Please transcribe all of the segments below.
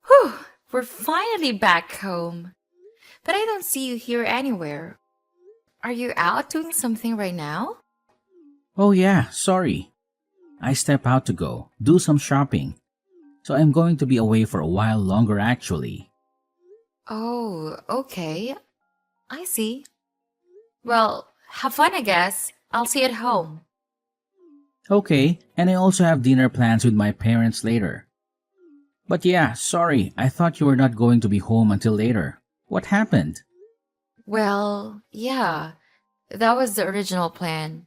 Whew, we're finally back home. But I don't see you here anywhere. Are you out doing something right now? Oh yeah, sorry. I step out to go, do some shopping. So I'm going to be away for a while longer actually. Oh, okay. I see. Well, have fun, I guess. I'll see you at home. Okay, and I also have dinner plans with my parents later. But yeah, sorry, I thought you were not going to be home until later. What happened? Well, yeah, that was the original plan.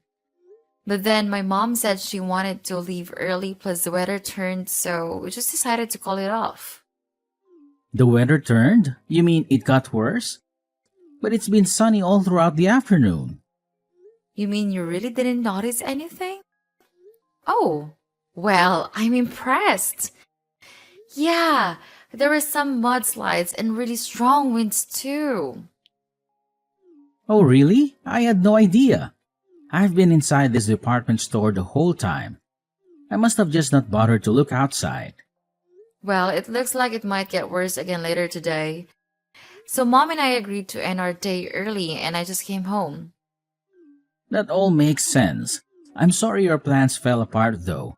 But then my mom said she wanted to leave early, plus the weather turned, so we just decided to call it off. The weather turned? You mean it got worse? But it's been sunny all throughout the afternoon. You mean you really didn't notice anything? Oh, well, I'm impressed. Yeah, there were some mudslides and really strong winds too. Oh really? I had no idea. I've been inside this department store the whole time. I must have just not bothered to look outside. Well, it looks like it might get worse again later today. So mom and I agreed to end our day early and I just came home. That all makes sense. I'm sorry your plans fell apart though.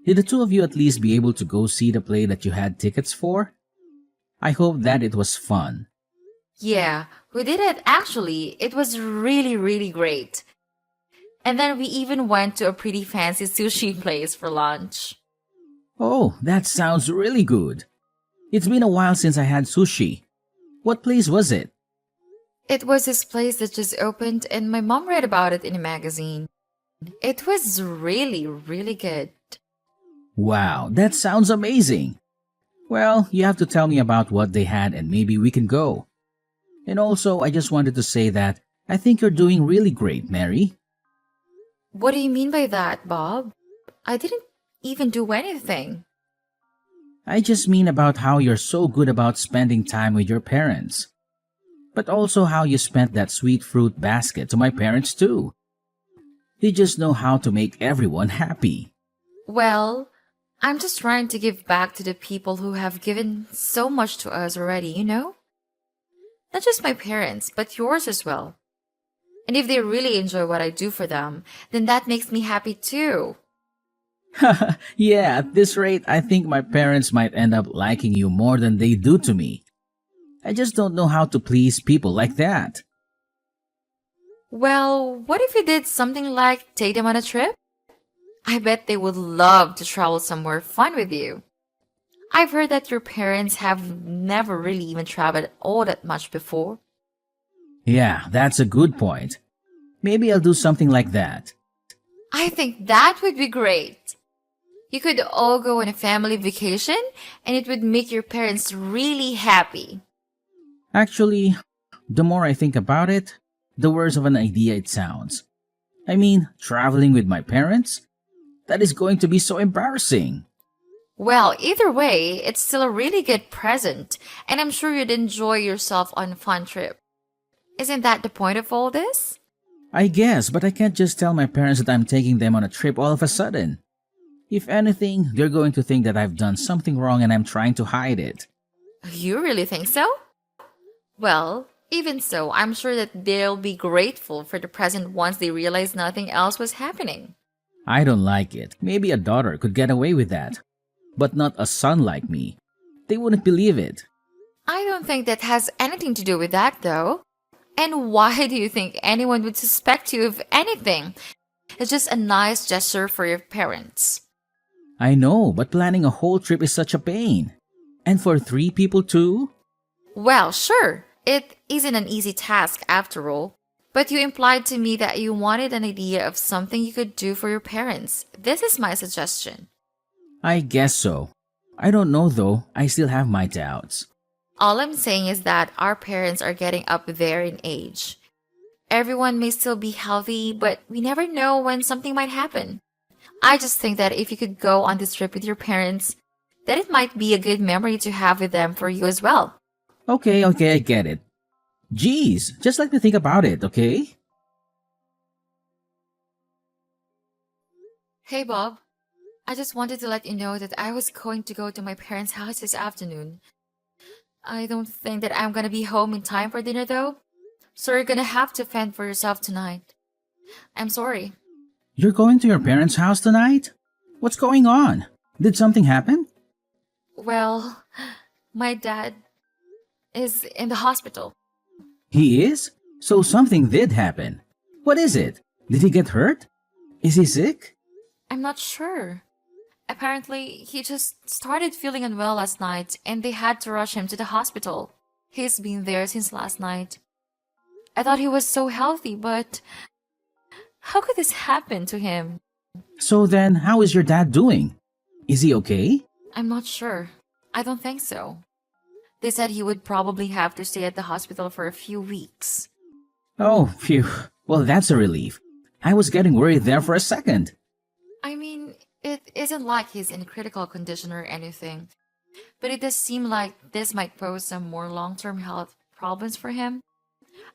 Did the two of you at least be able to go see the play that you had tickets for? I hope that it was fun. Yeah, we did it actually. It was really great. And then we even went to a pretty fancy sushi place for lunch. Oh, that sounds really good. It's been a while since I had sushi. What place was it? It was this place that just opened and my mom read about it in a magazine. It was really good. Wow, that sounds amazing. Well, you have to tell me about what they had and maybe we can go. And also, I just wanted to say that I think you're doing really great, Mary. What do you mean by that, Bob? I didn't even do anything. I just mean about how you're so good about spending time with your parents. But also how you spent that sweet fruit basket to my parents too. You just know how to make everyone happy. Well, I'm just trying to give back to the people who have given so much to us already, you know? Not just my parents, but yours as well. And if they really enjoy what I do for them, then that makes me happy too. Yeah, at this rate, I think my parents might end up liking you more than they do to me. I just don't know how to please people like that. Well, what if you did something like take them on a trip? I bet they would love to travel somewhere fun with you. I've heard that your parents have never really even traveled all that much before. Yeah, that's a good point. Maybe I'll do something like that. I think that would be great. You could all go on a family vacation and it would make your parents really happy. Actually, the more I think about it, the worse of an idea it sounds. I mean, traveling with my parents? That is going to be so embarrassing. Well, either way, it's still a really good present, and I'm sure you'd enjoy yourself on a fun trip. Isn't that the point of all this? I guess, but I can't just tell my parents that I'm taking them on a trip all of a sudden. If anything, they're going to think that I've done something wrong and I'm trying to hide it. You really think so? Well, even so, I'm sure that they'll be grateful for the present once they realize nothing else was happening. I don't like it. Maybe a daughter could get away with that. But not a son like me. They wouldn't believe it. I don't think that has anything to do with that, though. And why do you think anyone would suspect you of anything? It's just a nice gesture for your parents. I know, but planning a whole trip is such a pain. And for three people too? Well, sure, it isn't an easy task after all. But you implied to me that you wanted an idea of something you could do for your parents. This is my suggestion. I guess so. I don't know though, I still have my doubts. All I'm saying is that our parents are getting up there in age. Everyone may still be healthy, but we never know when something might happen. I just think that if you could go on this trip with your parents, then it might be a good memory to have with them for you as well. Okay, I get it. Geez, just let me think about it, okay? Hey, Bob. I just wanted to let you know that I was going to go to my parents' house this afternoon. I don't think that I'm gonna be home in time for dinner though, so you're gonna have to fend for yourself tonight. I'm sorry. You're going to your parents' house tonight? What's going on? Did something happen? Well, my dad is in the hospital. He is? So something did happen. What is it? Did he get hurt? Is he sick? I'm not sure. Apparently, he just started feeling unwell last night and they had to rush him to the hospital. He's been there since last night. I thought he was so healthy, but how could this happen to him? So then, how is your dad doing? Is he okay? I'm not sure. I don't think so. They said he would probably have to stay at the hospital for a few weeks. Oh, phew. Well, that's a relief. I was getting worried there for a second. I mean, it isn't like he's in critical condition or anything, but it does seem like this might pose some more long-term health problems for him.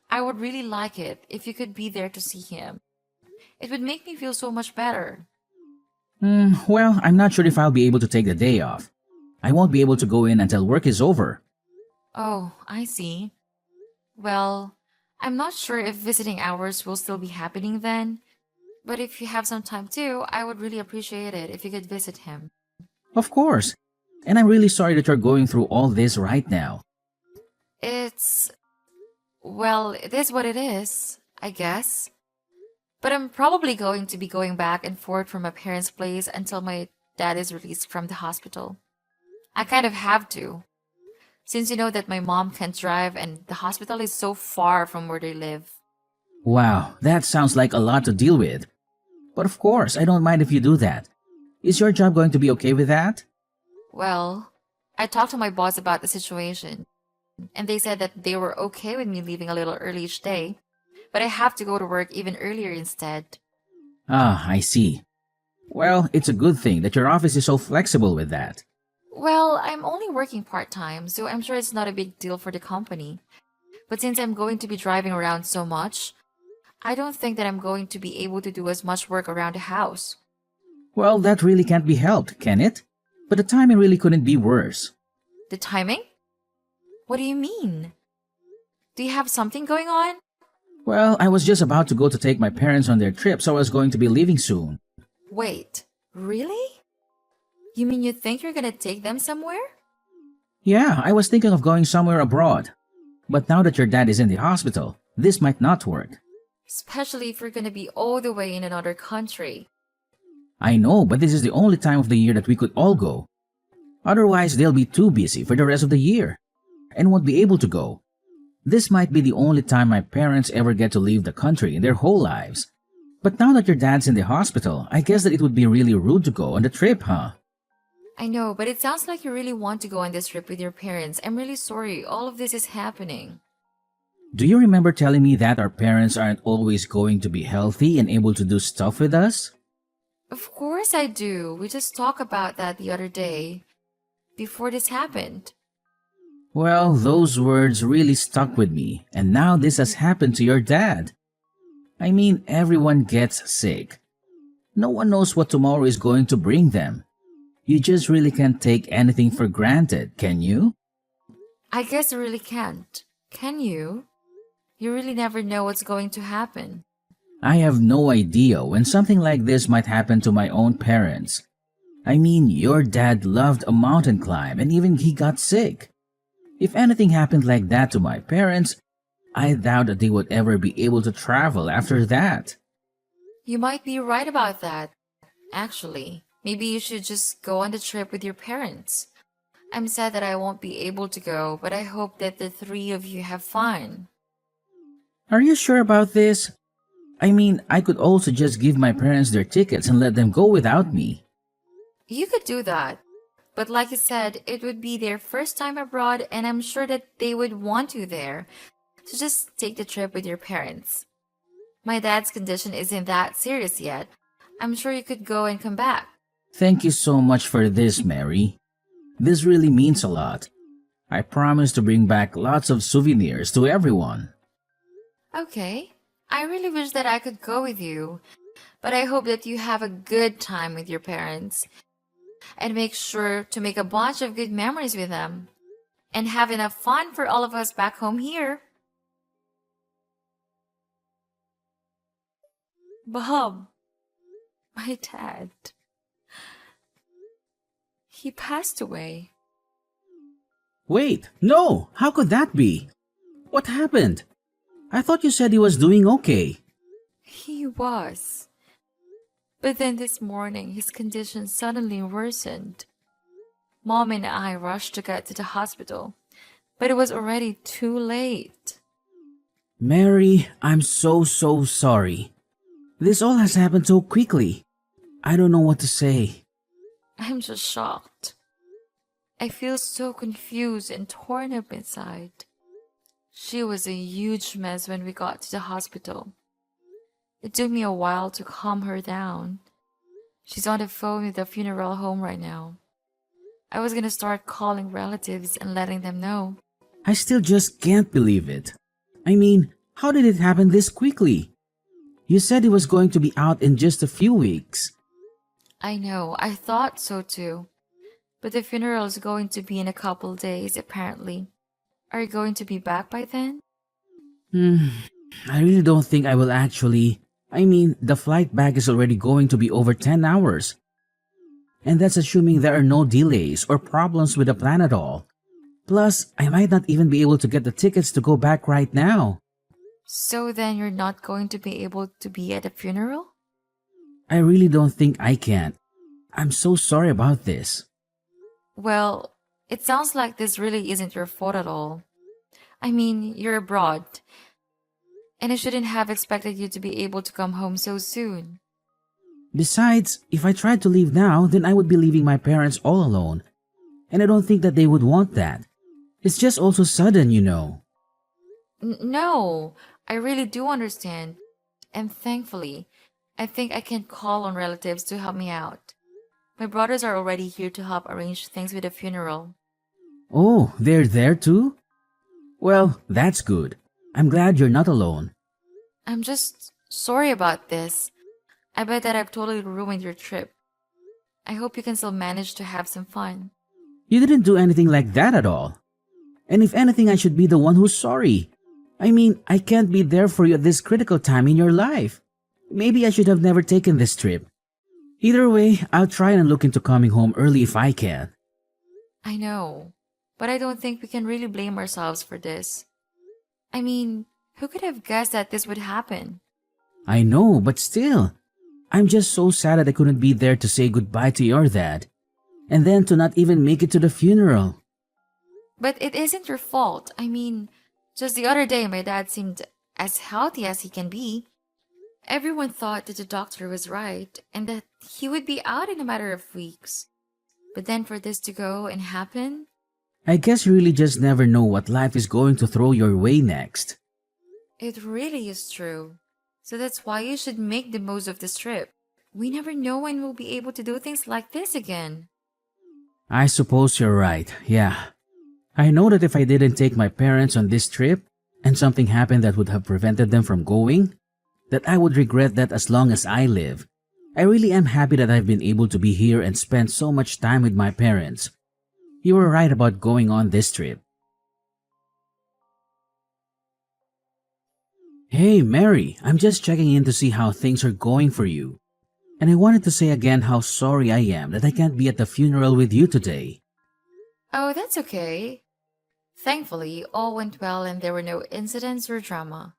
I would really like it if you could be there to see him. It would make me feel so much better. Well, I'm not sure if I'll be able to take the day off. I won't be able to go in until work is over. Oh, I see. Well, I'm not sure if visiting hours will still be happening then, but if you have some time too, I would really appreciate it if you could visit him. Of course. And I'm really sorry that you're going through all this right now. Well, it is what it is, I guess. But I'm probably going to be going back and forth from my parents' place until my dad is released from the hospital. I kind of have to, since you know that my mom can't drive and the hospital is so far from where they live. Wow, that sounds like a lot to deal with. But of course, I don't mind if you do that. Is your job going to be okay with that? Well, I talked to my boss about the situation, and they said that they were okay with me leaving a little early each day, but I have to go to work even earlier instead. Ah, I see. Well, it's a good thing that your office is so flexible with that. Well, I'm only working part-time, so I'm sure it's not a big deal for the company. But since I'm going to be driving around so much, I don't think that I'm going to be able to do as much work around the house. Well, that really can't be helped, can it? But the timing really couldn't be worse. The timing? What do you mean? Do you have something going on? Well, I was just about to go to take my parents on their trip, so I was going to be leaving soon. Wait, really? You mean you think you're gonna take them somewhere? Yeah, I was thinking of going somewhere abroad. But now that your dad is in the hospital, this might not work. Especially if you're gonna be all the way in another country. I know, but this is the only time of the year that we could all go. Otherwise, they'll be too busy for the rest of the year and won't be able to go. This might be the only time my parents ever get to leave the country in their whole lives. But now that your dad's in the hospital, I guess that it would be really rude to go on the trip, huh? I know, but it sounds like you really want to go on this trip with your parents. I'm really sorry all of this is happening. Do you remember telling me that our parents aren't always going to be healthy and able to do stuff with us? Of course I do. We just talked about that the other day, before this happened. Well, those words really stuck with me, and now this has happened to your dad. I mean, everyone gets sick. No one knows what tomorrow is going to bring them. You just really can't take anything for granted, can you? I guess you really can't. Can you? You really never know what's going to happen. I have no idea when something like this might happen to my own parents. I mean, your dad loved a mountain climb and even he got sick. If anything happened like that to my parents, I doubt that they would ever be able to travel after that. You might be right about that, actually. Maybe you should just go on the trip with your parents. I'm sad that I won't be able to go, but I hope that the three of you have fun. Are you sure about this? I mean, I could also just give my parents their tickets and let them go without me. You could do that. But like you said, it would be their first time abroad and I'm sure that they would want you there. So just take the trip with your parents. My dad's condition isn't that serious yet. I'm sure you could go and come back. Thank you so much for this, Mary. This really means a lot. I promise to bring back lots of souvenirs to everyone. Okay. I really wish that I could go with you. But I hope that you have a good time with your parents and make sure to make a bunch of good memories with them and have enough fun for all of us back home here. Bob, my dad, he passed away. Wait, no! How could that be? What happened? I thought you said he was doing okay. He was. But then this morning, his condition suddenly worsened. Mom and I rushed to get to the hospital, but it was already too late. Mary, I'm so sorry. This all has happened so quickly. I don't know what to say. I'm just shocked. I feel so confused and torn up inside. She was a huge mess when we got to the hospital. It took me a while to calm her down. She's on the phone with the funeral home right now. I was gonna start calling relatives and letting them know. I still just can't believe it. I mean, how did it happen this quickly? You said he was going to be out in just a few weeks. I know, I thought so too. But the funeral is going to be in a couple days, apparently. Are you going to be back by then? I really don't think I will actually. I mean, the flight back is already going to be over 10 hours. And that's assuming there are no delays or problems with the plan at all. Plus, I might not even be able to get the tickets to go back right now. So then you're not going to be able to be at the funeral? I really don't think I can. I'm so sorry about this. Well, it sounds like this really isn't your fault at all. I mean, you're abroad, and I shouldn't have expected you to be able to come home so soon. Besides, if I tried to leave now, then I would be leaving my parents all alone. And I don't think that they would want that. It's just also sudden, you know. No, I really do understand. And thankfully, I think I can call on relatives to help me out. My brothers are already here to help arrange things with the funeral. Oh, they're there too? Well, that's good. I'm glad you're not alone. I'm just sorry about this. I bet that I've totally ruined your trip. I hope you can still manage to have some fun. You didn't do anything like that at all. And if anything, I should be the one who's sorry. I mean, I can't be there for you at this critical time in your life. Maybe I should have never taken this trip. Either way, I'll try and look into coming home early if I can. I know, but I don't think we can really blame ourselves for this. I mean, who could have guessed that this would happen? I know, but still. I'm just so sad that I couldn't be there to say goodbye to your dad. And then to not even make it to the funeral. But it isn't your fault. I mean, just the other day my dad seemed as healthy as he can be. Everyone thought that the doctor was right and that he would be out in a matter of weeks. But then for this to go and happen? I guess you really just never know what life is going to throw your way next. It really is true. So that's why you should make the most of this trip. We never know when we'll be able to do things like this again. I suppose you're right, yeah. I know that if I didn't take my parents on this trip, and something happened that would have prevented them from going, that I would regret that as long as I live. I really am happy that I've been able to be here and spend so much time with my parents. You were right about going on this trip. Hey, Mary, I'm just checking in to see how things are going for you. And I wanted to say again how sorry I am that I can't be at the funeral with you today. Oh, that's okay. Thankfully, all went well and there were no incidents or drama.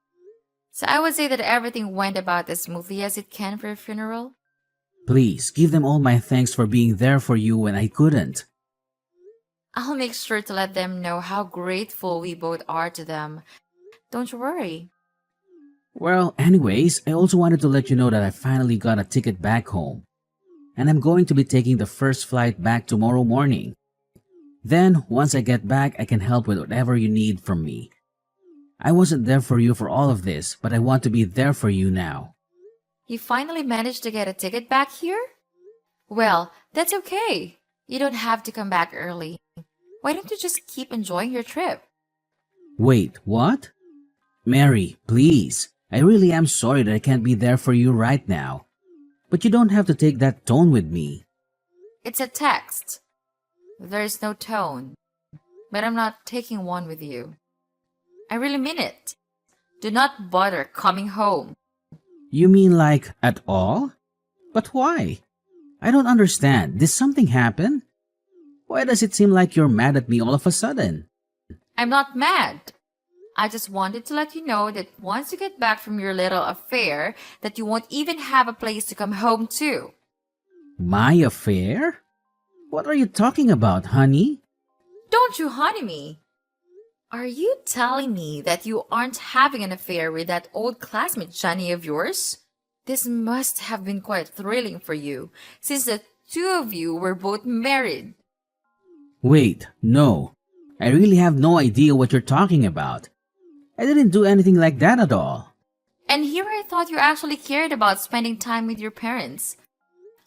So I would say that everything went about as smoothly as it can for a funeral. Please, give them all my thanks for being there for you when I couldn't. I'll make sure to let them know how grateful we both are to them. Don't you worry. Well, anyways, I also wanted to let you know that I finally got a ticket back home. And I'm going to be taking the first flight back tomorrow morning. Then, once I get back, I can help with whatever you need from me. I wasn't there for you for all of this, but I want to be there for you now. You finally managed to get a ticket back here? Well, that's okay. You don't have to come back early. Why don't you just keep enjoying your trip? Wait, what? Mary, please. I really am sorry that I can't be there for you right now. But you don't have to take that tone with me. It's a text. There's no tone. But I'm not taking one with you. I really mean it. Do not bother coming home. You mean like at all? But why? I don't understand. Did something happen? Why does it seem like you're mad at me all of a sudden? I'm not mad. I just wanted to let you know that once you get back from your little affair, that you won't even have a place to come home to. My affair? What are you talking about, honey? Don't you honey me. Are you telling me that you aren't having an affair with that old classmate Johnny of yours? This must have been quite thrilling for you, since the two of you were both married. Wait, no. I really have no idea what you're talking about. I didn't do anything like that at all. And here I thought you actually cared about spending time with your parents.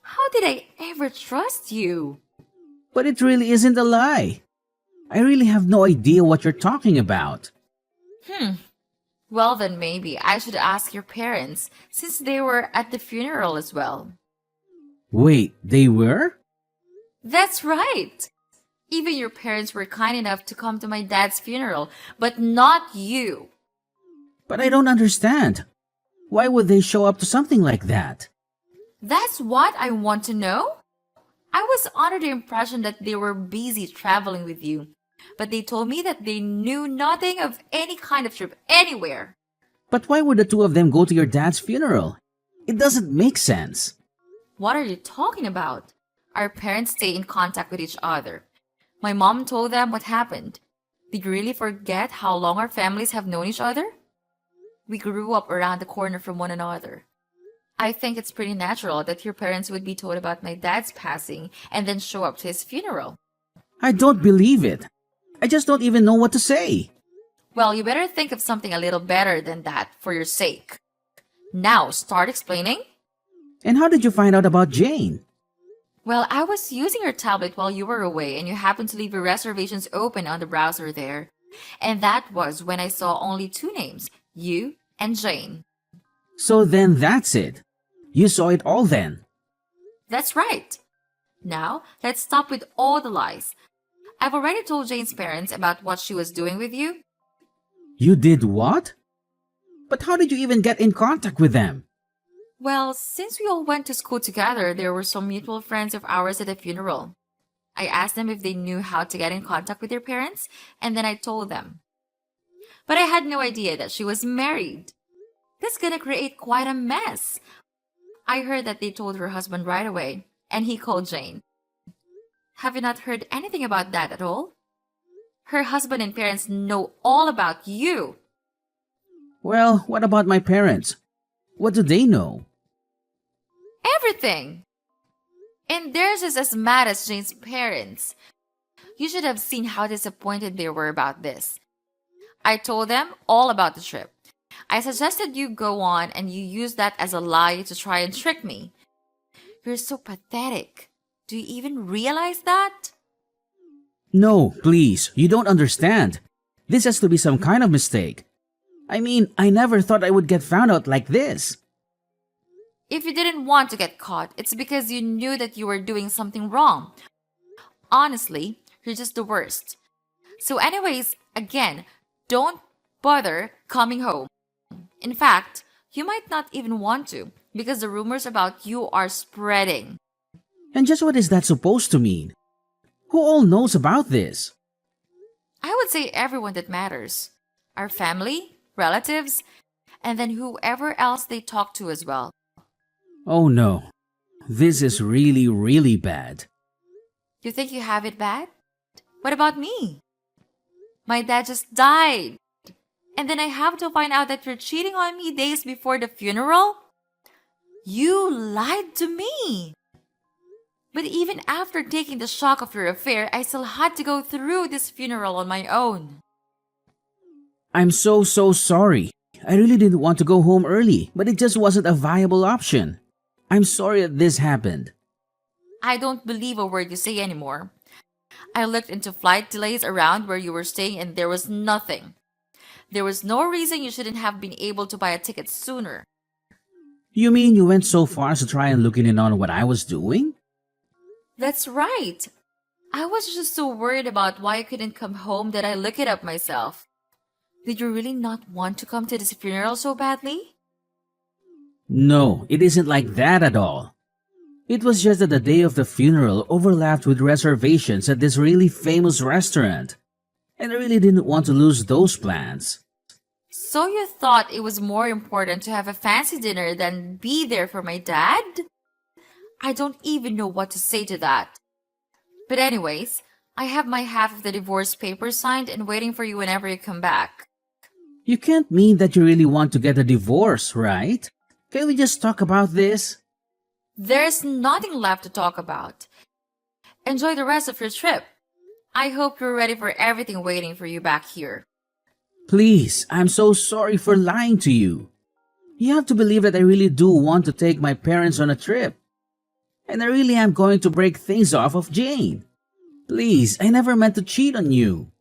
How did I ever trust you? But it really isn't a lie. I really have no idea what you're talking about. Well, then maybe I should ask your parents, since they were at the funeral as well. Wait, they were? That's right. Even your parents were kind enough to come to my dad's funeral, but not you. But I don't understand. Why would they show up to something like that? That's what I want to know. I was under the impression that they were busy traveling with you, but they told me that they knew nothing of any kind of trip anywhere. But why would the two of them go to your dad's funeral? It doesn't make sense. What are you talking about? Our parents stay in contact with each other. My mom told them what happened. Did you really forget how long our families have known each other? We grew up around the corner from one another. I think it's pretty natural that your parents would be told about my dad's passing and then show up to his funeral. I don't believe it. I just don't even know what to say. Well, you better think of something a little better than that for your sake. Now, start explaining. And how did you find out about Jane? Well, I was using your tablet while you were away and you happened to leave your reservations open on the browser there. And that was when I saw only two names, you and Jane. So then that's it. You saw it all then. That's right. Now, let's stop with all the lies. I've already told Jane's parents about what she was doing with you. You did what? But how did you even get in contact with them? Well, since we all went to school together, there were some mutual friends of ours at the funeral. I asked them if they knew how to get in contact with their parents, and then I told them. But I had no idea that she was married. That's gonna create quite a mess. I heard that they told her husband right away, and he called Jane. Have you not heard anything about that at all? Her husband and parents know all about you. Well, what about my parents? What do they know? Everything. And theirs is as mad as Jane's parents. You should have seen how disappointed they were about this. I told them all about the trip. I suggested you go on and you use that as a lie to try and trick me. You're so pathetic. Do you even realize that? No, please, you don't understand. This has to be some kind of mistake. I mean, I never thought I would get found out like this. If you didn't want to get caught, it's because you knew that you were doing something wrong. Honestly, you're just the worst. So anyways, again, don't bother coming home. In fact, you might not even want to because the rumors about you are spreading. And just what is that supposed to mean? Who all knows about this? I would say everyone that matters. Our family, relatives, and then whoever else they talk to as well. Oh no. This is really, really bad. You think you have it bad? What about me? My dad just died. And then I have to find out that you're cheating on me days before the funeral? You lied to me. But even after taking the shock of your affair, I still had to go through this funeral on my own. I'm so sorry. I really didn't want to go home early, but it just wasn't a viable option. I'm sorry that this happened. I don't believe a word you say anymore. I looked into flight delays around where you were staying and there was nothing. There was no reason you shouldn't have been able to buy a ticket sooner. You mean you went so far as to try and looking in on what I was doing? That's right. I was just so worried about why I couldn't come home that I looked it up myself. Did you really not want to come to this funeral so badly? No, it isn't like that at all. It was just that the day of the funeral overlapped with reservations at this really famous restaurant, and I really didn't want to lose those plans. So you thought it was more important to have a fancy dinner than be there for my dad? I don't even know what to say to that. But anyways, I have my half of the divorce papers signed and waiting for you whenever you come back. You can't mean that you really want to get a divorce, right? Can we just talk about this? There's nothing left to talk about. Enjoy the rest of your trip. I hope you're ready for everything waiting for you back here. Please, I'm so sorry for lying to you. You have to believe that I really do want to take my parents on a trip. And I really am going to break things off of Jane. Please, I never meant to cheat on you.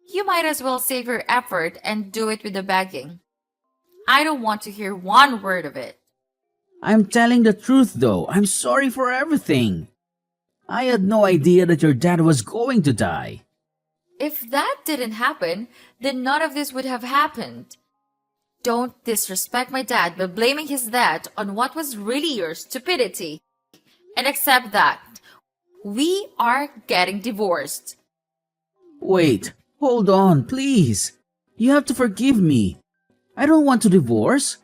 You might as well save your effort and do it with the begging. I don't want to hear one word of it. I'm telling the truth though. I'm sorry for everything. I had no idea that your dad was going to die. If that didn't happen, then none of this would have happened. Don't disrespect my dad by blaming his death on what was really your stupidity. And accept that we are getting divorced. Wait, hold on, please. You have to forgive me. I don't want to divorce.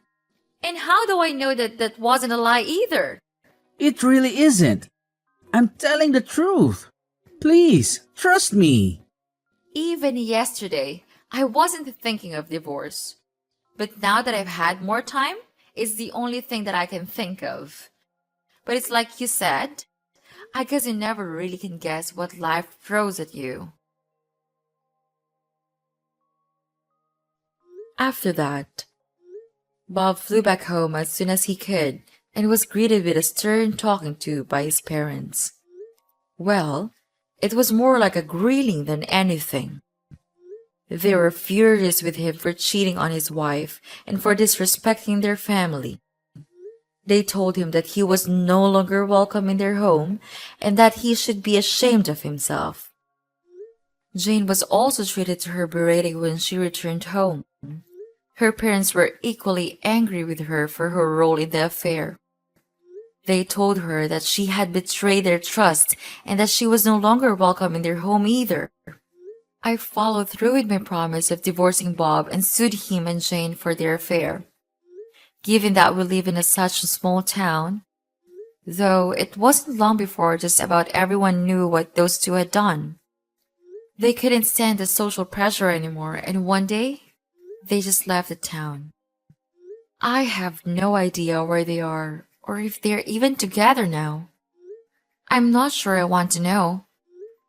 And how do I know that that wasn't a lie either? It really isn't. I'm telling the truth. Please, trust me. Even yesterday, I wasn't thinking of divorce. But now that I've had more time, it's the only thing that I can think of. But it's like you said, I guess you never really can guess what life throws at you. After that, Bob flew back home as soon as he could and was greeted with a stern talking to by his parents. Well, it was more like a grilling than anything. They were furious with him for cheating on his wife and for disrespecting their family. They told him that he was no longer welcome in their home and that he should be ashamed of himself. Jane was also treated to her berating when she returned home. Her parents were equally angry with her for her role in the affair. They told her that she had betrayed their trust and that she was no longer welcome in their home either. I followed through with my promise of divorcing Bob and sued him and Jane for their affair. Given that we live in such a small town, though it wasn't long before just about everyone knew what those two had done. They couldn't stand the social pressure anymore, and one day, they just left the town. I have no idea where they are, or if they're even together now. I'm not sure I want to know.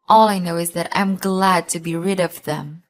All I know is that I'm glad to be rid of them.